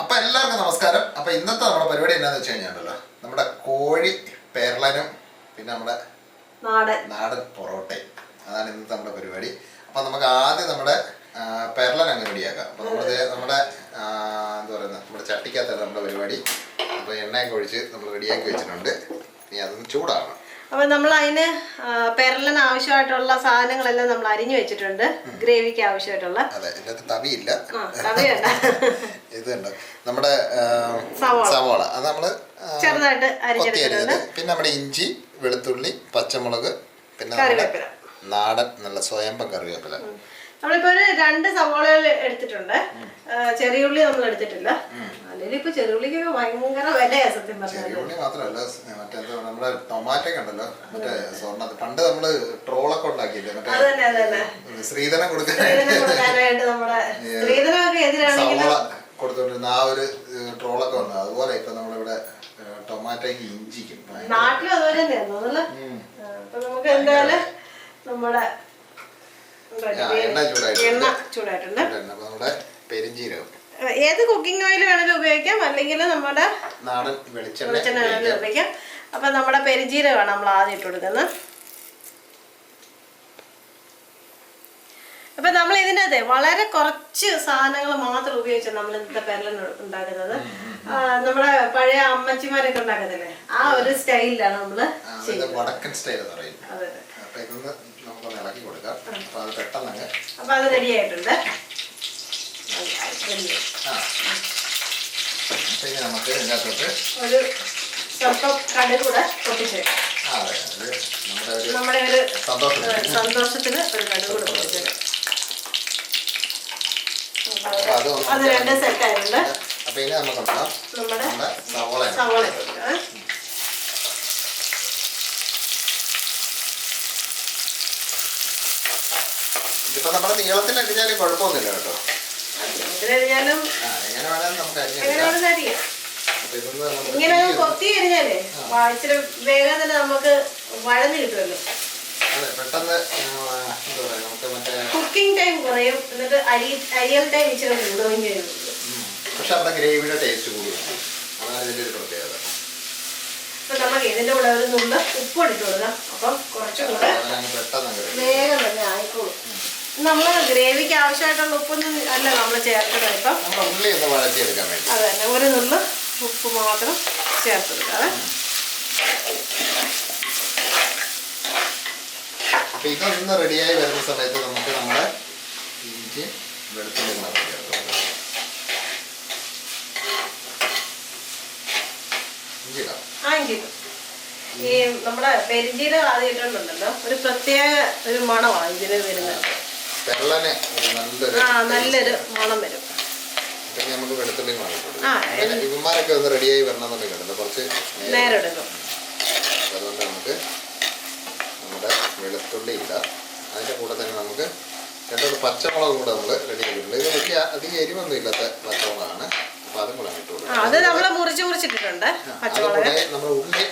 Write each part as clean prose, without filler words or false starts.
അപ്പോൾ എല്ലാവർക്കും നമസ്കാരം. അപ്പോൾ ഇന്നത്തെ നമ്മുടെ പരിപാടി എന്താണെന്ന് വെച്ച് കഴിഞ്ഞാൽ നമ്മുടെ കോഴി പേർലനും പിന്നെ നമ്മുടെ നാടൻ പൊറോട്ടയും അതാണ് ഇന്നത്തെ നമ്മുടെ പരിപാടി. അപ്പോൾ നമുക്ക് ആദ്യം നമ്മുടെ പേർലൻ അങ്ങ് റെഡിയാക്കാം. അപ്പോൾ നമ്മുടെ എന്താ പറയുന്നത് നമ്മുടെ ചട്ടിക്കകത്താണ് നമ്മുടെ പരിപാടി. അപ്പോൾ എണ്ണയൊക്കെ ഒഴിച്ച് നമ്മൾ റെഡിയാക്കി വെച്ചിട്ടുണ്ട്. ഇനി അതൊന്ന് ചൂടാകണം. അപ്പോൾ നമ്മൾ അതിന് പെരലിന് ആവശ്യമായിട്ടുള്ള സാധനങ്ങളെല്ലാം നമ്മൾ അരിഞ്ഞു വെച്ചിട്ടുണ്ട്. ഗ്രേവിക്ക് ആവശ്യമായിട്ടുള്ള തവിയില്ല, ഇതുണ്ട് നമ്മുടെ സവാള, അത് നമ്മള് ചെറുതായിട്ട് അരിഞ്ഞെടുത്തിട്ടുണ്ട്. പിന്നെ നമ്മുടെ ഇഞ്ചി, വെളുത്തുള്ളി, പച്ചമുളക്, പിന്നെ നാടൻ നല്ല സ്വയംഭം കറിവേപ്പില. നമ്മളിപ്പോ ഒരു 2 സവാളകൾ എടുത്തിട്ടുണ്ട്. ചെറിയ ഉള്ളി നമ്മൾ എടുത്തിട്ടില്ല. അല്ലെങ്കിൽ ഇപ്പൊ ചെറിയുള്ളിക്കൊക്കെ ഭയങ്കര വിലയാ സത്യം പറഞ്ഞാൽ. ചെറിയുള്ളി മാത്രമല്ല, മറ്റേ നമ്മുടെ ടൊമാറ്റോ ഉണ്ടല്ലോ, മറ്റേ സ്വർണ്ണ പണ്ട് നമ്മള് ട്രോളൊക്കെ ഉണ്ടാക്കിയില്ലേ, മറ്റേ സ്ത്രീധനം കൊടുക്കാനായിട്ട് നമ്മുടെ സ്ത്രീധനമൊക്കെ എതിരാണെങ്കിൽ കൊടുത്തോണ്ടിരുന്ന ആ ഒരു ട്രോളൊക്കെ വന്നത്. അതുപോലെ ഇപ്പൊ നമ്മളിവിടെ ടൊമാറ്റോക്ക് ഇഞ്ചിക്കും നാട്ടിലും അതുപോലെ തന്നെയാണ് തോന്നുന്നല്ലേ. അപ്പൊ നമുക്ക് എന്തായാലും നമ്മുടെ എണ്ണ ചൂടായിട്ടുണ്ട്. നമ്മുടെ പെരിഞ്ജീരകം ഏത് കുക്കിംഗ് ഓയിൽ വേണമെങ്കിലും ഉപയോഗിക്കാം, അല്ലെങ്കിൽ നമ്മുടെ നാടൻ വെളിച്ചെണ്ണ വേണമെങ്കിലും ഉപയോഗിക്കാം. അപ്പൊ നമ്മുടെ പെരിഞ്ജീരകമാണ് നമ്മൾ ആദ്യം ഇട്ട് കൊടുക്കുന്നത്. അപ്പൊ നമ്മൾ ഇതിനകത്ത് വളരെ കുറച്ച് സാധനങ്ങൾ മാത്രം ഉപയോഗിച്ചാണ് നമ്മൾ ഇന്നത്തെ പെരലൻ ഉണ്ടാക്കുന്നത്. നമ്മുടെ പഴയ അമ്മച്ചിമാരൊക്കെ ഉണ്ടാക്കത്തില്ലേ, ആ ഒരു സ്റ്റൈലിലാണ് നമ്മള് വടക്കൻ സ്റ്റൈൽ എന്ന് പറയുന്നത്. അതെ, ഇളക്കി കൊടുക്കാം. അപ്പൊ അത് റെഡി ആയിട്ടുണ്ട്. നമുക്ക് ഇതിനകത്തോട്ട് ഒരു സ്വല്പം കടുക് കൂടെ പൊട്ടിച്ചേക്കാം. നമ്മുടെ ഒരു സന്തോഷത്തിന് ഒരു കടുക് കൂടെ പൊട്ടിച്ചേക്കാം. അത് 2 സെറ്റ് ആയിട്ടുണ്ട്. നമ്മുടെ സവാള കൊടുക്കാം. ഇതിപ്പോ നമ്മുടെ നീളത്തിൽ അരിഞ്ഞാലും കുഴപ്പമൊന്നുമില്ല കേട്ടോ. ഇങ്ങനെ കൊത്തി അരിഞ്ഞാലേ ഇച്ചിരി വേഗം തന്നെ നമുക്ക് വഴന്ന് കിട്ടുമല്ലോ. കുക്കിംഗ് ടൈം കുറയും, എന്നിട്ട് അരിയൽ ടൈം ഇച്ചിരി കൂടുകയും ചെയ്യും. പക്ഷെ നമ്മുടെ ഗ്രേവിയുടെ ടേസ്റ്റ് കൂടും. അതാണ് ഇതിന്റെ ഒരു പ്രത്യേകത. അപ്പൊ നമുക്ക് ഇതിന്റെ കൂടെ ഒരു നുള്ള് ഉപ്പ് ഇട്ട് കൊടുക്കാം. അപ്പം കുറച്ചും കൂടെ വേഗം തന്നെ ആയിക്കോളും. നമ്മള് ഗ്രേവിക്ക് ആവശ്യമായിട്ടുള്ള ഉപ്പൊന്നും അല്ല നമ്മൾ ചേർക്കുന്നത്. ഇപ്പം അതെ തന്നെ ഒരു നുള്ള് ഉപ്പ് മാത്രം ചേർത്ത് കൊടുക്കാതെ. അപ്പൊ ഇതൊന്ന് റെഡിയായി വരുന്ന സമയത്ത് നമുക്ക് നമ്മുടെ ഇഞ്ചി വെളുത്തുള്ളി ഈ നമ്മുടെ പെരിഞ്ജീരകം ആദ്യം ഇട്ടുണ്ടല്ലോ, ഒരു പ്രത്യേക ഒരു മണമാണ് ഇതിന് വരുന്നത്. നല്ലൊരു മണം വരും. നമുക്ക് വെളുത്തുള്ളി ഇവന്മാരൊക്കെ ഒന്ന് റെഡിയായി വരണമെന്നുണ്ടെങ്കിൽ കുറച്ച് നേരം എടുക്കും. അതുകൊണ്ട് നമുക്ക് നമ്മുടെ വെളുത്തുള്ളി ഇടാം. അതിൻ്റെ കൂടെ തന്നെ നമുക്ക് 2 പച്ചമുളകും കൂടെ നമ്മൾ റെഡി ആക്കിയിട്ടുണ്ട്. ഇത് വലിയ അധികം എരിവൊന്നും ഇല്ലാത്ത പച്ചമുളകാണ്. അപ്പോൾ അതും കൂടെ ഇട്ട് കൊടുക്കും. അത് നമ്മൾ മുറിച്ചിട്ടിട്ടുണ്ട്. അതുകൂടെ നമ്മൾ ഉള്ളി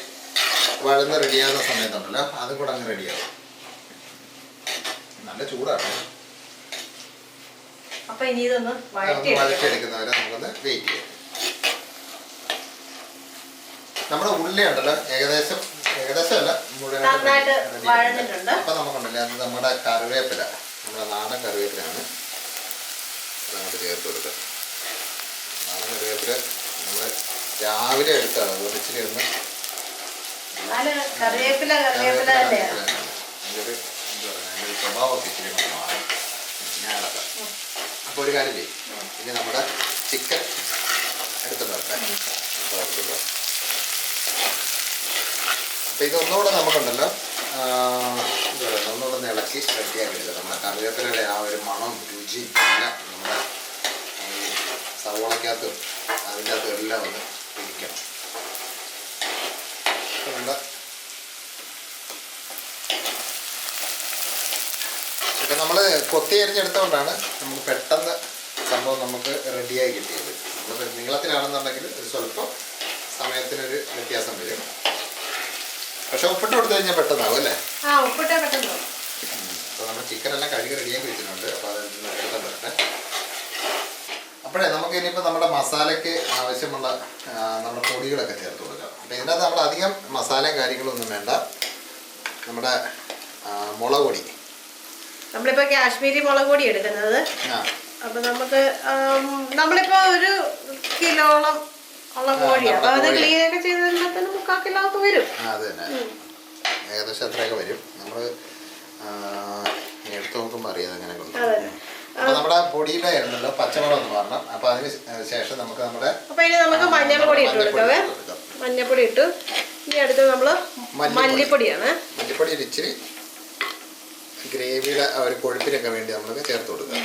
വഴന്ന് റെഡിയാകുന്ന സമയത്തുണ്ടല്ലോ, അതും കൂടെ അങ്ങ് റെഡിയാകും. നല്ല ചൂടാണ്. അപ്പൊ ഇനി ഇതൊന്ന് വഴറ്റിയെടുക്കുന്നവരെ നമുക്കൊന്ന് വെയിറ്റ് ചെയ്യാം. നമ്മുടെ ഉള്ളി ഉണ്ടല്ലോ ഏകദേശമല്ല മുഴുവൻ. അപ്പൊ നമുക്കുണ്ടല്ലോ അത് നമ്മുടെ കറിവേപ്പില, നമ്മുടെ നാടൻ കറിവേപ്പിലാണ്. അതങ്ങോട്ട് ചേർത്ത് കൊടുക്കുക. നാടൻ കറിവേപ്പില നമ്മൾ രാവിലെ എടുത്താണ്. അതുകൊണ്ട് ഇച്ചിരി ഒന്ന് കറിവേപ്പില അതിൻ്റെ ഒരു സ്വഭാവമൊക്കെ ഇച്ചിരി കൊണ്ട് മാറും. ഞാൻ ഇളക്കാം. അപ്പോൾ ഒരു കാര്യം ചെയ്യും, ഇനി നമ്മുടെ ചിക്കൻ എടുത്ത് നിർത്താം. അപ്പോൾ ഇതൊന്നുകൂടെ നമുക്കുണ്ടല്ലോ എന്താ പറയുക, ഒന്നുകൂടെ ഇളക്കി റെഡിയാക്കി എടുക്കുക. നമ്മുടെ കറിവേപ്പിലയുടെ ആ ഒരു മണവും രുചിയും എല്ലാം നമ്മുടെ ഈ സവോളക്കകത്തും അതിൻ്റെ അകത്തും എല്ലാം ഒന്ന് പിടിക്കണം. നമ്മുടെ ഇപ്പം നമ്മൾ കൊത്തി അരിഞ്ഞെടുത്തുകൊണ്ടാണ് നമുക്ക് പെട്ടെന്ന് സംഭവം നമുക്ക് റെഡിയായി കിട്ടിയത്. നമ്മൾ നീളത്തിലാണെന്നുണ്ടെങ്കിൽ ഒരു സ്വല്പം സമയത്തിനൊരു വ്യത്യാസം വരും. പക്ഷെ ഉപ്പിട്ട് കൊടുത്തു കഴിഞ്ഞാൽ പെട്ടെന്നാവും അല്ലേ? അപ്പോൾ നമ്മൾ ചിക്കൻ എല്ലാം കഴുകി റെഡിയാക്കി വെച്ചിട്ടുണ്ട്. അപ്പോൾ അത് എടുക്കാൻ പറ്റട്ടെ. അപ്പോൾ അപ്പോഴേ നമുക്ക് ഇനിയിപ്പോൾ നമ്മുടെ മസാലയ്ക്ക് ആവശ്യമുള്ള നമ്മുടെ പൊടികളൊക്കെ ചേർത്ത് കൊടുക്കാം. അപ്പോൾ ഇതിനകത്ത് നമ്മൾ അധികം മസാലയും കാര്യങ്ങളൊന്നും വേണ്ട. നമ്മുടെ മുളക് പൊടി, നമ്മളിപ്പോൾ കാശ്മീരി മുളക് പൊടി എടുക്കുന്നത്. അപ്പോൾ നമുക്ക് നമ്മളിപ്പോൾ 1 കിലോളം ഉള്ള കോഴിയാണ്. അപ്പോൾ അത് ക്ലീനൊക്കെ ചെയ്ത് കഴിയുമ്പോഴത്തേനും 3/4 കിലോ ഒക്കെ വരും. അത് തന്നെ, ഏകദേശം അത്രയൊക്കെ വരും. നമ്മൾ എടുത്ത് നോക്കുമ്പോൾ അറിയാം അങ്ങനെ കൊണ്ട്. അപ്പോൾ നമ്മുടെ പൊടിയുടെ ഉണ്ടല്ലോ പച്ചമുളക് ഒന്ന് മാറണം. അപ്പോൾ അതിന് ശേഷം നമുക്ക് നമ്മുടെ ഇനി നമുക്ക് മഞ്ഞൾപ്പൊടി ഇട്ട് കൊടുക്കാവേ. മഞ്ഞൾപ്പൊടി ഇട്ടു. ഇനി അടുത്ത് നമ്മൾ മല്ലിപ്പൊടിയാണ്. മല്ലിപ്പൊടി ഇച്ചിരി ഗ്രേവിയുടെ ഒരു കൊഴുപ്പിനൊക്കെ വേണ്ടി നമുക്ക് ചേർത്ത് കൊടുക്കാം.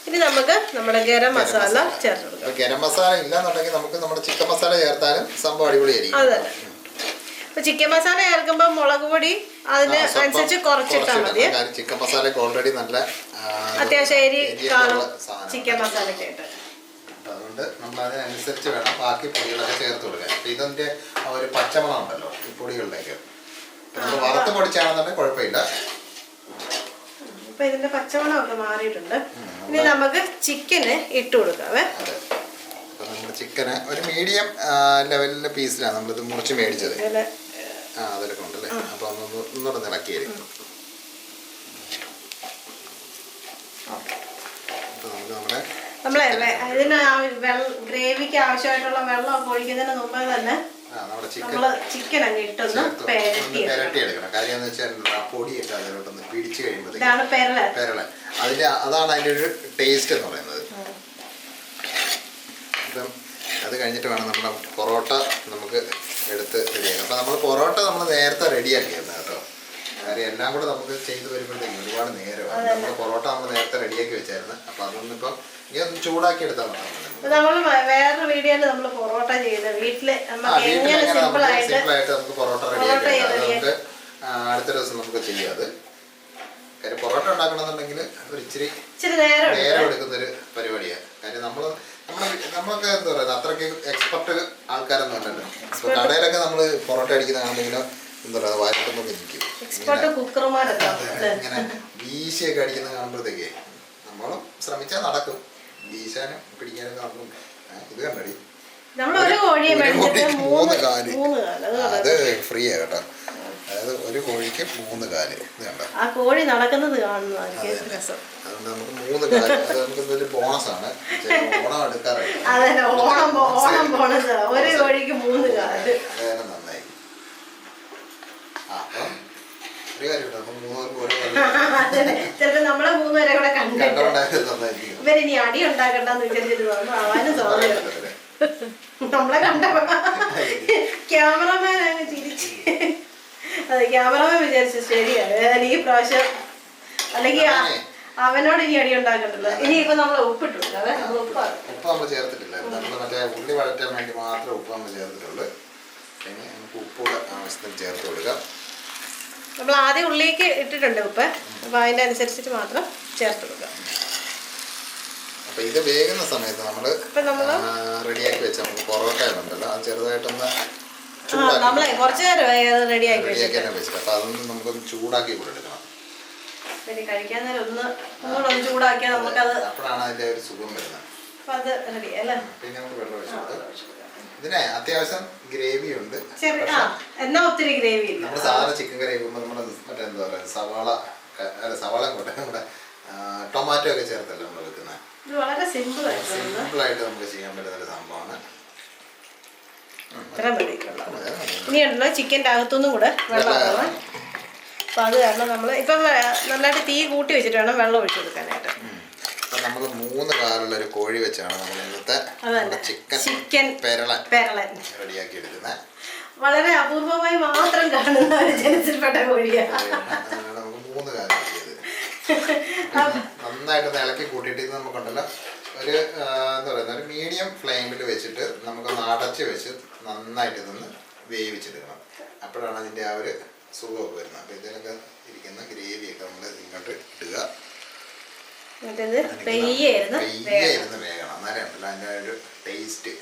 ഇനി നമുക്ക് നമ്മുടെ ഗരം മസാല ചേർത്ത് കൊടുക്കാം. ഗരം മസാല ഇല്ലാന്നുണ്ടെങ്കിൽ നമുക്ക് നമ്മുടെ ചിക്കൻ മസാല ചേർത്താലും സംഭവം അടിപൊളിയായിരിക്കും. അതെ, അപ്പോൾ ചിക്കൻ മസാല ചേർക്കുമ്പോൾ മുളക് പൊടി അതിന് അനുസരിച്ച് കുറച്ചിട്ടാൽ മതി. ചിക്കൻ മസാലയ്ക്ക് ഓൾറെഡി നല്ല അത്യാവശ്യം എരി കാണും ചിക്കൻ മസാലയ്ക്ക് ആയിട്ട്. അതുകൊണ്ട് നമ്മൾ അതിനനുസരിച്ച് വേണം ബാക്കി പൊടികളൊക്കെ ചേർത്ത് കൊടുക്കാൻ. അപ്പം ഇതിൻ്റെ ഒരു പച്ചമണം ഉണ്ടല്ലോ ഈ പൊടികളിലേക്ക്. നമ്മൾ വറുത്ത് പൊടിച്ചാണെന്നുണ്ടെങ്കിൽ കുഴപ്പമില്ല. ഇപ്പം ഇതിൻ്റെ പച്ചമണമൊക്കെ മാറിയിട്ടുണ്ട്. ഇനി നമുക്ക് ചിക്കന് ഇട്ട് കൊടുക്കാവേ. അതെ, അപ്പം നമ്മൾ ചിക്കന് ഒരു മീഡിയം ലെവലിലെ പീസിലാണ് നമ്മളിത് മുറിച്ച് മേടിച്ചത്. അതിലൊക്കെ ഉണ്ടല്ലേ. അപ്പോൾ ഒന്നുകൂടെ ഇളക്കിയായിരിക്കും. നമ്മളെ ഇതിന് ഗ്രേവിക്ക് ആവശ്യമായിട്ടുള്ള വെള്ളം ഒഴിക്കുന്നതിന് മുമ്പ് തന്നെ നമ്മള് ചിക്കൻ അങ്ങ് ഇട്ടൊന്ന് പെരട്ടിയെടുക്കണം. കാര്യം എന്ന് വെച്ചാൽ പൊടിയൊക്കെ അതിലോട്ടൊന്ന് പിടിച്ചു കഴിയുമ്പോൾ ഇതാണ് പെരള. അതാണ് അതിൻ്റെ ഒരു ടേസ്റ്റ് എന്ന് പറയുന്നത്. അപ്പം അത് കഴിഞ്ഞിട്ട് വേണം നമ്മുടെ പൊറോട്ട നമുക്ക് എടുത്ത് റെഡിയാക്കാം. അപ്പം നമ്മൾ പൊറോട്ട നമ്മൾ നേരത്തെ റെഡിയാക്കിയായിരുന്നു കേട്ടോ. കാര്യം എല്ലാം കൂടെ നമുക്ക് ചെയ്ത് വരുമ്പോഴത്തേക്കും ഒരുപാട് നേരമാണ്. നമ്മൾ പൊറോട്ട നമ്മൾ നേരത്തെ റെഡിയാക്കി വെച്ചായിരുന്നു. അപ്പം അതൊന്നും ഇപ്പം ഇനി ഒന്ന് ചൂടാക്കി എടുത്താൽ മതി. നമ്മൾ വേറൊരു വീഡിയോയിൽ നമ്മൾ പൊറോട്ട ചെയ്ത് വീട്ടില് സിമ്പിളായിട്ട് നമുക്ക് പൊറോട്ട റെഡിയാക്കി നമുക്ക് അടുത്ത ദിവസം നമുക്ക് ചെയ്യാം. അത് കാര്യം പൊറോട്ട ഉണ്ടാക്കണമെന്നുണ്ടെങ്കിൽ ഒരു ഇച്ചിരി നേരം എടുക്കുന്നൊരു പരിപാടിയാണ്. കാര്യം നമ്മളൊക്കെ എന്താ പറയുക അത്രയ്ക്ക് എക്സ്പെർട്ട് ആൾക്കാരൊന്നും അല്ലല്ലോ. ഇപ്പൊ കടയിലൊക്കെ നമ്മൾ പൊറോട്ട അടിക്കുന്നതാണെങ്കിലും എന്താ പറയുക വായിട്ടൊക്കെ നിൽക്കും. ഇങ്ങനെ വീശിയൊക്കെ അടിക്കുന്നത് കാണുമ്പോഴത്തേക്ക് നമ്മളും ശ്രമിച്ചാൽ നടക്കും. വീശാനും പിടിക്കാനും നടക്കും. ഇത് കണ്ടടി 3 കാല്. അത് ഫ്രീ ആ കേട്ടോ. അതായത് ഒരു കോഴിക്ക് 3 കാല്. ഇത് കണ്ടോ ആ കോഴി നടക്കുന്നത് കാണുന്നതായിരിക്കും രസം. അതുകൊണ്ട് നമുക്ക് 3 കാല്. അത് നമുക്ക് ഇതൊരു ബോണസാണ്. ഓണം എടുക്കാറായി. ഓണം ബോണസ്. ഒരു കോഴിക്ക് 3 കാല്. അതായത് നന്നായി. അപ്പം ഒരു കാര്യമുണ്ട്. അപ്പം 3 കോഴി ചിലപ്പോ നമ്മളെ 3 പേരെ കൂടെ കണ്ടോണ്ടായിരുന്നു. ഇവരിനി അടി ഉണ്ടാക്കണ്ടെന്ന് വിചാരിച്ചിട്ട് വന്നു. ആവാനും സ്വാഭാവികം. നമ്മളെ കണ്ടപ്പോ ക്യാമറമാൻ അങ്ങ് ചിരിച്ച്. അതെ, ക്യാമറമാൻ വിചാരിച്ചു ശരിയാണ് ഈ പ്രാവശ്യം. അല്ലെങ്കിൽ അവനോട് ഇനി അടി ഉണ്ടാക്കണ്ടല്ലോ. ഇനി ഇപ്പൊ നമ്മൾ ഉപ്പിട്ടു. ഉപ്പ് നമ്മൾ ചേർത്തിട്ടില്ല. നമ്മൾ മറ്റേ ഉള്ളി വഴറ്റാൻ വേണ്ടി മാത്രമേ ഉപ്പ് നമ്മൾ ചേർത്തിട്ടുള്ളൂ. ഇനി നമുക്ക് ഉപ്പ് ആവശ്യത്തിന് ചേർത്ത് കൊടുക്കാം. നമ്മൾ ആദ്യം ഉള്ളിലേക്ക് ഇട്ടിട്ടുണ്ട് ഉപ്പ്. അപ്പൊ അതിന്റെ അനുസരിച്ചിട്ട് മാത്രം ചേർത്ത് കൊടുക്കാം. അപ്പൊ ഇത് വേകുന്ന സമയത്ത് നമ്മള് റെഡിയാക്കി വെച്ച നമുക്ക് പൊറോട്ട ഉണ്ടല്ലോ അത് ചെറുതായിട്ടൊന്ന് നമ്മളെ കുറച്ചു നേരം റെഡിയാക്കി വെച്ചിട്ട് അപ്പൊ അതൊന്ന് നമുക്കൊന്ന് ചൂടാക്കി കൊടുക്കണം. കഴിക്കാൻ നേരം ഒന്ന് ചൂടാക്കിയാൽ നമുക്കത് അപ്പോഴാണ് അതിന്റെ ഒരു സുഖം വരുന്നത്. അപ്പൊ അത് റെഡി അല്ലേ. പിന്നെ നമുക്ക് വെള്ളം ഒഴിച്ചിട്ട് ഇതിനെ അത്യാവശ്യം ഗ്രേവി ഉണ്ട്. എന്നാ ഒത്തിരി ഗ്രേവി നമ്മൾ സാധാരണ ചിക്കൻ കറി വെക്കുമ്പോൾ നമ്മുടെ മറ്റേ എന്താ പറയുക സവാള കൂടെ നമ്മുടെ ടൊമാറ്റോ ഒക്കെ ചേർത്തല്ലേ നമ്മൾ വെക്കുന്നത്. ഇത് വളരെ സിമ്പിളായിട്ട് നമുക്ക് ചെയ്യാൻ പറ്റുന്ന ഒരു സംഭവമാണ്. ഇനിയുണ്ടല്ലോ ചിക്കൻ്റെ അകത്തുനിന്നും കൂടെ വെള്ളം ഇറങ്ങണം. അപ്പം അത് കാരണം നമ്മൾ ഇപ്പം നല്ലതായിട്ട് തീ കൂട്ടി വെച്ചിട്ട് വേണം വെള്ളം ഒഴിച്ചു കൊടുക്കാനായിട്ട്. നമ്മൾ 3 കാലുള്ള ഒരു കോഴി വെച്ചാണ് നമ്മൾ ഇന്നത്തെ ചിക്കൻ പെരളൻ റെഡിയാക്കി എടുക്കുന്നത്. വളരെ അപൂർവമായി മാത്രം കാണുന്ന ഒരു ജനസിൽപ്പെട്ട കോഴിയാണ്. നമുക്ക് 3 കാലം നന്നായിട്ട് ഇളക്കി കൂട്ടിയിട്ട് നമുക്കുണ്ടല്ലോ ഒരു എന്താ പറയുക ഒരു മീഡിയം ഫ്ലെയിമിൽ വെച്ചിട്ട് നമുക്കൊന്ന് അടച്ച് വെച്ച് നന്നായിട്ട് ഇതൊന്ന് വേവിച്ചെടുക്കണം. അപ്പോഴാണ് അതിൻ്റെ ആ ഒരു സുഖമൊക്കെ വരുന്നത്. അപ്പോൾ ഇതിലൊക്കെ ഇരിക്കുന്ന ഗ്രേവിയൊക്കെ നമ്മൾ ഇങ്ങോട്ട് ഇടുക. പെയ്യെ ഇരുന്ന് വേഗണം. അന്നേരം ഉണ്ടല്ലോ അതിൻ്റെ ഒരു ടേസ്റ്റ്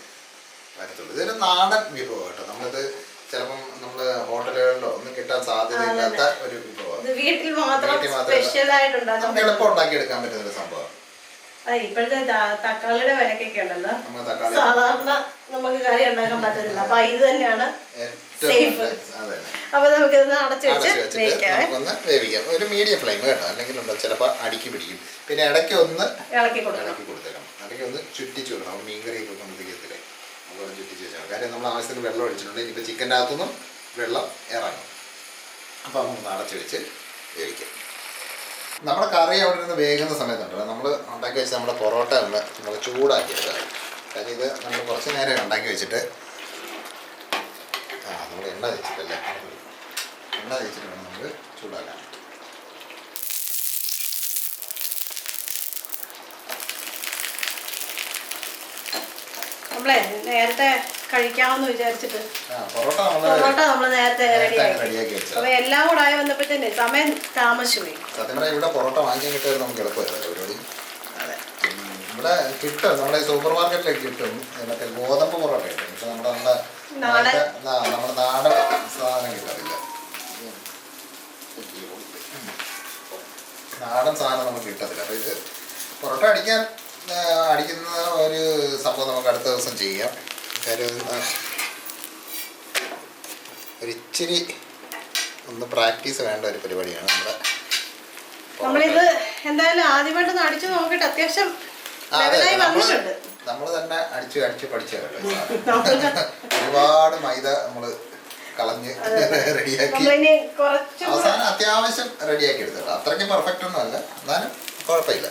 വരത്തുള്ളൂ. ഇതൊരു നാടൻ വിഭവം കേട്ടോ. നമ്മളിത് ചിലപ്പം നമ്മൾ ഹോട്ടലുകളിലോ ഒന്നും കിട്ടാൻ സാധ്യതയില്ലാത്ത ഒരു വിഭവമാണ്. വീട്ടിൽ മാത്രം നമുക്ക് എളുപ്പം ഉണ്ടാക്കിയെടുക്കാൻ പറ്റുന്ന ഒരു സംഭവം. ഇപ്പോഴത്തെ തക്കാളിയുടെ വിലക്കൊക്കെ ഉണ്ടല്ലോ, സാധാരണ നമുക്ക് കറി ഉണ്ടാക്കാൻ പറ്റത്തില്ല. അപ്പൊ ഇത് തന്നെയാണ് സേഫ്. അപ്പൊ നമുക്ക് ഇതൊന്ന് അടച്ചു വെച്ച് വേവിക്കാം. ഒരു മീഡിയം ഫ്ലെയിം കേട്ടോ, അല്ലെങ്കിൽ ചിലപ്പോൾ അടുക്കി പിടിക്കും. പിന്നെ ഇടയ്ക്ക് ഒന്ന് ഇളക്കി കൊടുത്തേക്കണം, ഇടയ്ക്ക് ഒന്ന് ചുറ്റിച്ചു കൊടുക്കണം. മീൻകറിയൊക്കെ കൊണ്ടിരിക്കത്തില്ലേ, അതുപോലെ ചുറ്റിച്ച് വെച്ചാൽ. കാര്യം നമ്മൾ ആവശ്യത്തിന് വെള്ളം ഒഴിച്ചിട്ടുണ്ട്. ഇനിയിപ്പോൾ ചിക്കൻ്റെ അകത്തുനിന്നും വെള്ളം ഇറങ്ങും. അപ്പോൾ നമുക്ക് അടച്ചു വെച്ച് വേവിക്കാം. നമ്മുടെ കറി അവിടെ നിന്ന് വേകുന്ന സമയത്തുണ്ടല്ലോ, നമ്മൾ ഉണ്ടാക്കി വെച്ച് നമ്മുടെ പൊറോട്ട നമ്മൾ ചൂടാക്കി എടുക്കുക. കാര്യം ഇത് നമ്മൾ കുറച്ച് നേരം ഉണ്ടാക്കി വെച്ചിട്ട് നമ്മൾ എണ്ണ തേച്ചിട്ടല്ലേ, എണ്ണ തേച്ചിട്ട് വേണം നമുക്ക് ചൂടാക്കാൻ. നമ്മളെ നേരത്തെ കഴിക്കാമെന്ന് വിചാരിച്ചിട്ട് പൊറോട്ട നമ്മൾ നേരത്തെ റെഡിയാക്കി വെച്ചു. അപ്പൊ എല്ലാം കൂടെ ആയി വന്നപ്പോഴത്തേനെ സമയം താമസിച്ചു പോയി. സത്യം പറഞ്ഞാൽ ഇവിടെ പൊറോട്ട വാങ്ങിക്കാൻ കിട്ടുമായിരുന്നു, നമുക്ക് എളുപ്പമായിരുന്നു പരിപാടി. ഇവിടെ കിട്ടും, നമ്മുടെ സൂപ്പർ മാർക്കറ്റിലൊക്കെ കിട്ടും. മറ്റേ ഗോതമ്പ് പൊറോട്ട കിട്ടും. പക്ഷെ നമ്മുടെ നാടൻ സാധനം കിട്ടാറില്ല. നാടൻ സാധനം നമുക്ക് കിട്ടത്തില്ല. അപ്പോൾ ഇത് പൊറോട്ട അടിക്കുന്ന ഒരു സംഭവം നമുക്ക് അടുത്ത ദിവസം ചെയ്യാം. കാര്യം ഒരിച്ചിരി ഒന്ന് പ്രാക്ടീസ് വേണ്ട ഒരു പരിപാടിയാണ് നമ്മളിത്. എന്തായാലും ആദ്യമായിട്ടൊന്ന് അടിച്ചു നോക്കട്ടെ. അത്യാവശ്യം നമ്മൾ തന്നെ അടിച്ച് പഠിച്ച കേട്ടോ. ഒരുപാട് മൈദ നമ്മൾ കളഞ്ഞ് റെഡിയാക്കി അവസാനം അത്യാവശ്യം റെഡിയാക്കി എടുത്തോ. അത്രയ്ക്കും പെർഫെക്റ്റ് ഒന്നും അല്ല, എന്നാലും കുഴപ്പമില്ല.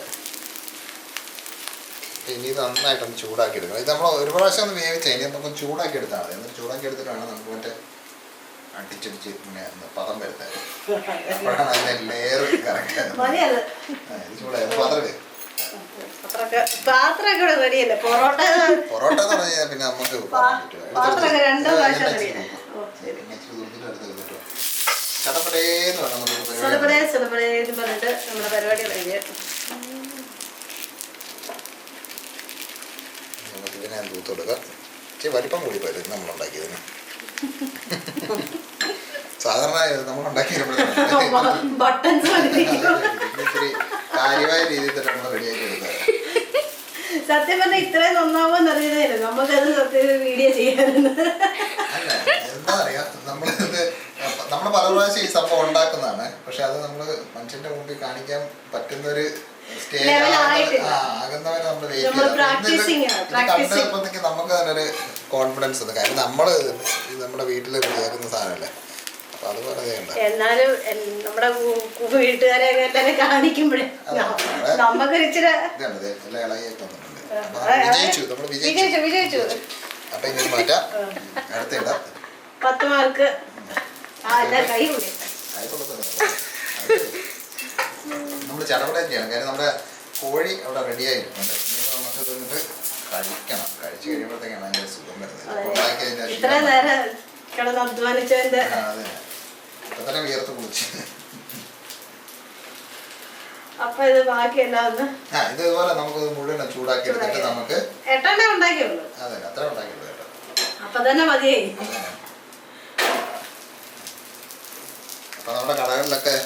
ഇനി ഇത് നന്നായിട്ടൊന്ന് ചൂടാക്കി എടുക്കണം. ഇത് നമ്മൾ ഒരു പ്രാവശ്യം ഒന്ന് വേവിച്ച ഇനി നമുക്ക് ചൂടാക്കി എടുത്താൽ മതി. എന്നിട്ട് ചൂടാക്കി എടുത്തിട്ട് വേണം നമുക്ക് മറ്റേ അടിച്ചടിച്ച് ഇങ്ങനെ പദം വരുത്താൻ. അപ്പോഴാണ് അതിൻ്റെ ലെയർ കറക്റ്റ്. ചൂടായി പൊറോട്ട എന്ന് പറഞ്ഞു കഴിഞ്ഞാൽ പിന്നെ നമുക്ക് ചടപടേന്ന് വേണം നമ്മുടെ പരിപാടി കഴിഞ്ഞ്. ഇതിനെ തൂത്ത് കൊടുക്കുക. ഇച്ചിരി വലിപ്പം കൂടി പോയത് നമ്മളുണ്ടാക്കിയതിന്. സാധാരണ നമ്മളുണ്ടാക്കിയ ഇത്തിരി കാര്യമായ രീതിയിൽ തന്നെ നമ്മൾ റെഡിയാക്കി എടുക്കുക. സത്യം പറഞ്ഞാൽ ഇത്രയും നന്നാവുമെന്ന് അറിയുന്നില്ല. നമുക്കത് സത്യം വീഡിയോ ചെയ്യാറുണ്ട്. അല്ല എന്താ പറയാ, നമ്മൾ പല പ്രാവശ്യം ഈ സംഭവം ഉണ്ടാക്കുന്നതാണ്. പക്ഷെ അത് നമ്മൾ മനുഷ്യന്റെ മുമ്പിൽ കാണിക്കാൻ പറ്റുന്നൊരു ആകുന്നവരെ നമ്മൾ കണ്ടപ്പോഴത്തേക്ക് നമുക്ക് തന്നെ ഒരു കോൺഫിഡൻസ് ഉണ്ട്. കാര്യം നമ്മള് നമ്മുടെ വീട്ടിൽ റെഡിയാക്കുന്ന സാധനമല്ലേ. അപ്പൊ അതുപോലെ ചെയ്യണ്ട. എന്നാലും നമ്മുടെ വീട്ടുകാരെ തന്നെ കാണിക്കുമ്പോഴേ നമുക്കൊരു ഇച്ചിരി എല്ലാ ഇളകിയൊക്കെ വന്നിട്ടുണ്ട്. വിജയിച്ചു. അപ്പൊ ഇനി മാറ്റാം. അടുത്തിടാം. 10 മാർക്ക്. കൈ നമ്മൾ ചടപടം ചെയ്യണം. കാര്യം നമ്മുടെ കോഴി അവിടെ റെഡി ആയിട്ടുണ്ട്. ഇനിയിപ്പോൾ നമുക്ക് തിന്നിട്ട് കഴിക്കണം. കഴിച്ചു കഴിയുമ്പോഴത്തേക്കാണ് അതിൻ്റെ സുഖം വരുന്നത്. ഇത്ര നേരം കിടന്ന് അധ്വാനിച്ചതിന്റെ അതെ, ഇപ്പൊ തന്നെ വിയർത്ത് കുളിച്ച്. അപ്പൊ ഇത് ബാക്കിയെല്ലാം ഇതുപോലെ നമുക്ക് മുഴുവൻ ചൂടാക്കി എടുത്തിട്ട് നമുക്ക് 8 ഉണ്ടാക്കിയുള്ളൂ. അതെ, അത്ര ഉണ്ടാക്കിയുള്ളൂ കേട്ടോ. അപ്പൊ തന്നെ മതിയായി. അപ്പൊ നമ്മുടെ കടകളിലൊക്കെ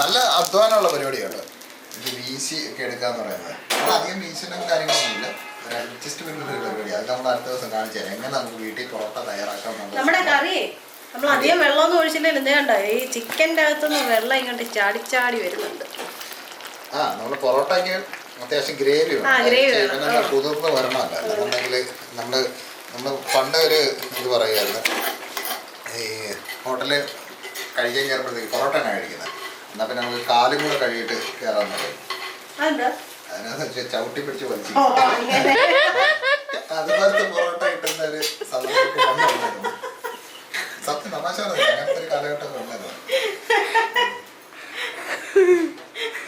നല്ല അധ്വാനമുള്ള പരിപാടിയാണ് ഇത്. വീശി ഒക്കെ എടുക്കാന്ന് പറയുന്നത്. നമ്മൾ അധികം വീശിനും കാര്യങ്ങളൊന്നും ഇല്ല, ഒരു അഡ്ജസ്റ്റ്മെന്റ് പരിപാടി. അത് നമ്മൾ അടുത്ത ദിവസം കാണിച്ചു തരാം എങ്ങനെ നമുക്ക് വീട്ടിൽ പൊറോട്ട തയ്യാറാക്കാം. നമ്മുടെ കറി നമ്മൾ അധികം വെള്ളമൊന്നും ഒഴിച്ചില്ല. എന്തേണ്ട ഈ ചിക്കൻ്റെ അകത്തുനിന്ന് വെള്ളം ഇങ്ങോട്ട് ചാടി വരുന്നുണ്ട്. നമ്മള് പൊറോട്ടയ്ക്ക് അത്യാവശ്യം ഗ്രേവി വേണം, കുതിർന്ന് വരണമല്ല. എന്നുണ്ടെങ്കിൽ നമ്മൾ പണ്ട് ഒരു ഇത് പറയുമായിരുന്നു, ഈ ഹോട്ടലിൽ കഴിക്കാൻ കയറുമ്പോഴത്തേക്ക് പൊറോട്ട തന്നെ കഴിക്കുന്നത്. എന്നാൽ പിന്നെ നമുക്ക് കാലും കൂടെ കഴുകിയിട്ട് കയറാൻ പറയും. അതിനകത്ത് ചവിട്ടി പിടിച്ച് വലിച്ചു. അതുപോലത്തെ പൊറോട്ട കിട്ടുന്ന ഒരു സന്ദർഭം സത്യം തമാശ പറഞ്ഞത്. അങ്ങനത്തെ ഒരു കാലഘട്ടമൊക്കെ ഉണ്ടായിരുന്നു.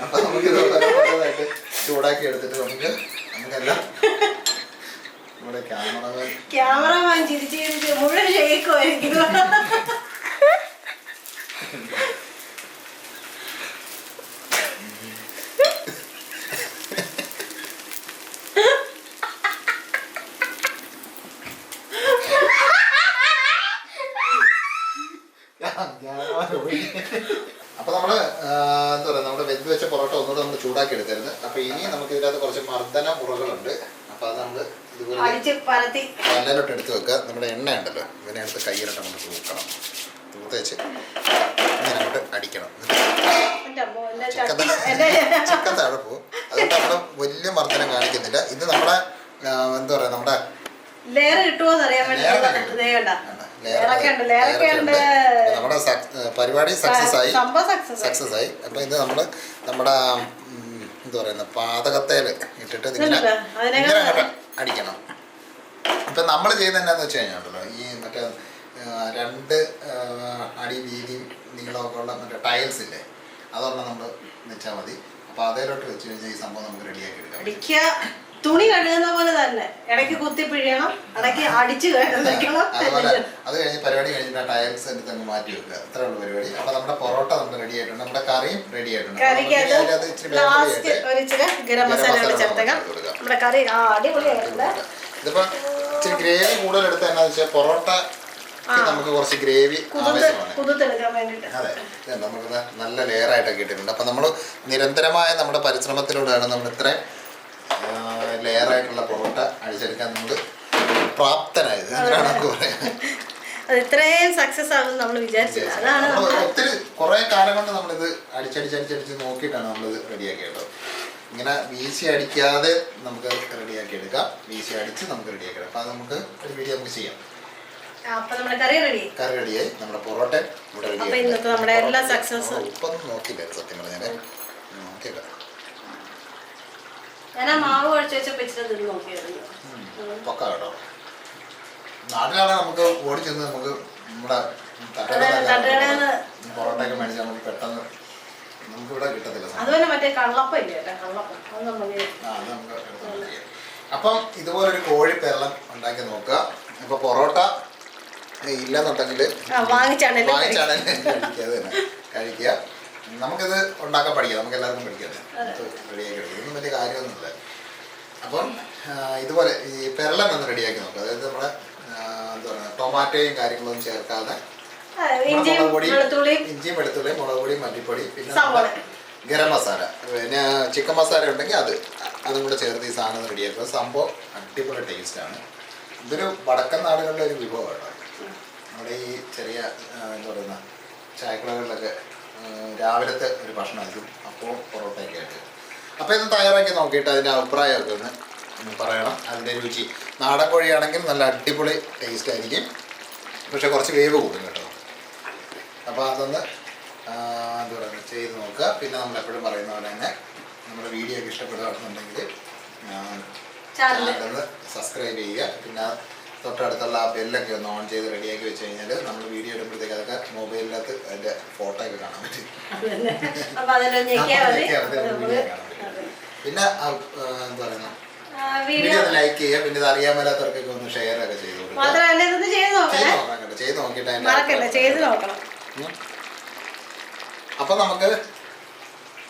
അപ്പൊ നമുക്ക് ഇതായിട്ട് ചൂടാക്കി എടുത്തിട്ട് നമുക്കെല്ലാം നമ്മുടെ ക്യാമറമാൻ ചിരിച്ച് മുഴുവൻ ഷെയ്ക്കുമായിരിക്കും. അപ്പോൾ നമ്മൾ എന്താ പറയുക, നമ്മുടെ വെന്ത് വെച്ച പൊറോട്ട ഒന്നുകൂടെ നമ്മൾ ചൂടാക്കി എടുക്കരുത്. അപ്പോൾ ഇനി നമുക്ക് ഇതിനകത്ത് കുറച്ച് മർദ്ദന മുറകളുണ്ട്. അപ്പോൾ അത് നമ്മൾ ഇതുപോലെ കല്ലിലോട്ട് എടുത്ത് വെക്കുക. നമ്മുടെ എണ്ണ ഉണ്ടല്ലോ, ഇതിനെ എടുത്ത് കയ്യിലോട്ട് നമുക്ക് തൂക്കണം. തൂത്തേച്ച് ഇങ്ങനെ അങ്ങോട്ട് അടിക്കണം. ചിക്കൻ താഴെ പോകും. അതുകൊണ്ട് നമ്മൾ വലിയ മർദ്ദനം കാണിക്കുന്നില്ല. ഇത് നമ്മുടെ എന്താ പറയുക, നമ്മുടെ നമ്മുടെ പരിപാടി സക്സസ് ആയി. അപ്പൊ ഇത് നമ്മള് നമ്മുടെ എന്താ പറയുന്ന പാതകത്തേൽ ഇട്ടിട്ട് ഇങ്ങനെ അടിക്കണം. ഇപ്പൊ നമ്മൾ ചെയ്യുന്നത് എന്താന്ന് വെച്ച് കഴിഞ്ഞാൽ ഈ മറ്റേ 2 അടി വീതിയും നീളമൊക്കെ ഉള്ള മറ്റേ ടൈൽസ് ഇല്ലേ, അതൊന്നും നമ്മൾ വെച്ചാൽ മതി. അപ്പൊ അതിലോട്ട് വെച്ച് കഴിഞ്ഞാൽ ഈ സംഭവം നമുക്ക് റെഡിയാക്കി എടുക്കാം. തുണി കഴുകുന്ന പോലെ തന്നെ ഇടയ്ക്ക് കുത്തി പിഴിയണം, ഇടയ്ക്ക് അടിച്ചു വെക്കണം. അതുപോലെ അത് കഴിഞ്ഞ് പരിപാടി കഴിഞ്ഞിട്ട് ടയൽസ് എടുത്ത് അങ്ങ് മാറ്റി വെക്കുക. അത്രേ ഉള്ളൂ പരിപാടി. അപ്പൊ നമ്മുടെ പൊറോട്ട നമുക്ക് റെഡി ആയിട്ടുണ്ട്, നമ്മുടെ കറിയും റെഡി ആയിട്ടുണ്ട്. ഗരം മസാല ചേർത്തേക്കാം. നമ്മുടെ കറി അടിപൊളിയായിട്ടുണ്ട്. ഇതിപ്പോ ഇച്ചിരി ഗ്രേവി കൂടുതൽ എടുത്ത് എന്നാന്ന് വെച്ചാൽ പൊറോട്ട നമുക്ക് കുറച്ച് ഗ്രേവി ആവശ്യമാണ്. അതെ, നമുക്ക് നല്ല ലെയർ ആയിട്ടൊക്കെ ഇട്ടിട്ടുണ്ട്. അപ്പൊ നമ്മൾ നിരന്തരമായ നമ്മുടെ പരിശ്രമത്തിലൂടെയാണ് നമ്മൾ ഇത്രയും ലെയർ ആയിട്ടുള്ള പൊറോട്ട അടിച്ചെടുക്കാൻ നമ്മൾ പ്രാപ്തനായത്. എന്തിനാണ് പറയാ, ഇത്രയും സക്സസ് ആകും നമ്മൾ വിചാരിച്ചത്. അതാണ് ഒത്തിരി കുറെ കാലം കൊണ്ട് നമ്മളിത് അടിച്ചടിച്ചടിച്ചടിച്ച് നോക്കിയിട്ടാണ് നമ്മളിത് റെഡിയാക്കി കേട്ടോ. ഇങ്ങനെ വീശി അടിക്കാതെ നമുക്ക് റെഡിയാക്കി എടുക്കാം, വീശി അടിച്ച് നമുക്ക് റെഡിയാക്കി എടുക്കാം. അപ്പൊ അത് നമുക്ക് ഒരു വീഡിയോ നമുക്ക് ചെയ്യാം. കറി റെഡിയായി, നമ്മുടെ പൊറോട്ട ഇവിടെ റെഡിയായി. ഉപ്പൊന്നും നോക്കില്ല സത്യം പറഞ്ഞാല്, നോക്കിയില്ല. പൊക്ക കേട്ടോ. നാട്ടിലാണ് നമുക്ക് ഓടിച്ചെന്ന് നമുക്ക് നമ്മുടെ പൊറോട്ടയൊക്കെ മേടിച്ചാൽ നമുക്ക് പെട്ടെന്ന് നമുക്ക് ഇവിടെ കിട്ടത്തില്ല. അപ്പം ഇതുപോലൊരു കോഴി പെരളം ഉണ്ടാക്കി നോക്കുക. ഇപ്പൊ പൊറോട്ട ഇല്ലെന്നുണ്ടെങ്കിൽ വാങ്ങിച്ചാണേലും കഴിക്കുക. നമുക്കിത് ഉണ്ടാക്കാൻ പഠിക്കാം, നമുക്ക് എല്ലാവർക്കും പഠിക്കാം, റെഡിയാക്കി എടുക്കും. ഇതൊന്നും വലിയ കാര്യമൊന്നുമില്ല. അപ്പം ഇതുപോലെ ഈ പെരളം ഒന്ന് റെഡിയാക്കി നോക്കുക. അതായത് നമ്മുടെ എന്താ പറയുക, ടൊമാറ്റോയും കാര്യങ്ങളൊന്നും ചേർക്കാതെ ഇഞ്ചിയും വെളുത്തുള്ളിയും മുളക് പൊടി, മല്ലിപ്പൊടി, പിന്നെ ഗരം മസാല, പിന്നെ ചിക്കൻ മസാല ഉണ്ടെങ്കിൽ അതും കൂടെ ചേർത്ത് ഈ സാധനം റെഡിയാക്കുക. സംഭവം അടിപൊളി ടേസ്റ്റാണ്. ഇതൊരു വടക്കൻ നാടുകളിലെ ഒരു വിഭവമാണ്. നമ്മുടെ ഈ ചെറിയ എന്താ പറയുന്ന ചായക്കടകളിലൊക്കെ രാവിലത്തെ ഒരു ഭക്ഷണമായിരിക്കും അപ്പോൾ പൊറോട്ടയൊക്കെ ആയിട്ട്. അപ്പോൾ ഇത് തയ്യാറാക്കി നോക്കിയിട്ട് അതിൻ്റെ അഭിപ്രായമൊക്കെ ഒന്ന് പറയണം. അതിൻ്റെ രുചി നാടൻ കോഴിയാണെങ്കിൽ നല്ല അടിപൊളി ടേസ്റ്റ് ആയിരിക്കും, പക്ഷെ കുറച്ച് വേവ് കൂടും കേട്ടോ. അപ്പോൾ അതൊന്ന് എന്താ പറയുക ചെയ്ത് നോക്കുക. പിന്നെ നമ്മൾ എപ്പോഴും പറയുന്ന പോലെ തന്നെ നമ്മുടെ വീഡിയോ ഒക്കെ ഇഷ്ടപ്പെടുകയാണെന്നുണ്ടെങ്കിൽ ചാനലൊന്ന് സബ്സ്ക്രൈബ് ചെയ്യുക. പിന്നെ തൊട്ടടുത്തുള്ള ആ ബെല്ലൊക്കെ ഒന്ന് ഓൺ ചെയ്ത് റെഡിയാക്കി വെച്ച് കഴിഞ്ഞാൽ നമ്മൾ വീഡിയോ ഇടുമ്പോഴത്തേക്ക് അതൊക്കെ മൊബൈലിനകത്ത് അതിൻ്റെ ഫോട്ടോ ഒക്കെ കാണാൻ പറ്റും. പിന്നെ എന്താ പറയുക, വീഡിയോ ഒന്ന് ലൈക്ക് ചെയ്യുക. പിന്നെ ഇത് അറിയാൻ മേലാത്തവർക്കൊക്കെ ഒന്ന് ഷെയർ ഒക്കെ ചെയ്ത് കൊടുക്കുക. ചെയ്ത് നോക്കിയിട്ട് അതിൻ്റെ അപ്പം നമുക്ക്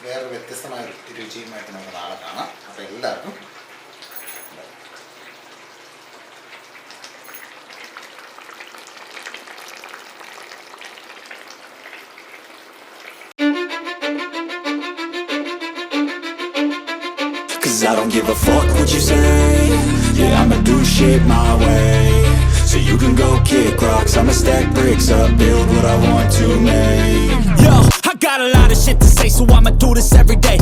വേറൊരു വ്യത്യസ്തമായ രുചിയുമായിട്ട് നമുക്ക് നാളെ കാണാം. അപ്പം എല്ലാവർക്കും I don't give a fuck what you say. Yeah, I'ma do shit my way. So you can go kick rocks, I'ma stack bricks up, build what I want to make. Yo, I got a lot of shit to say, so I'ma do this every day.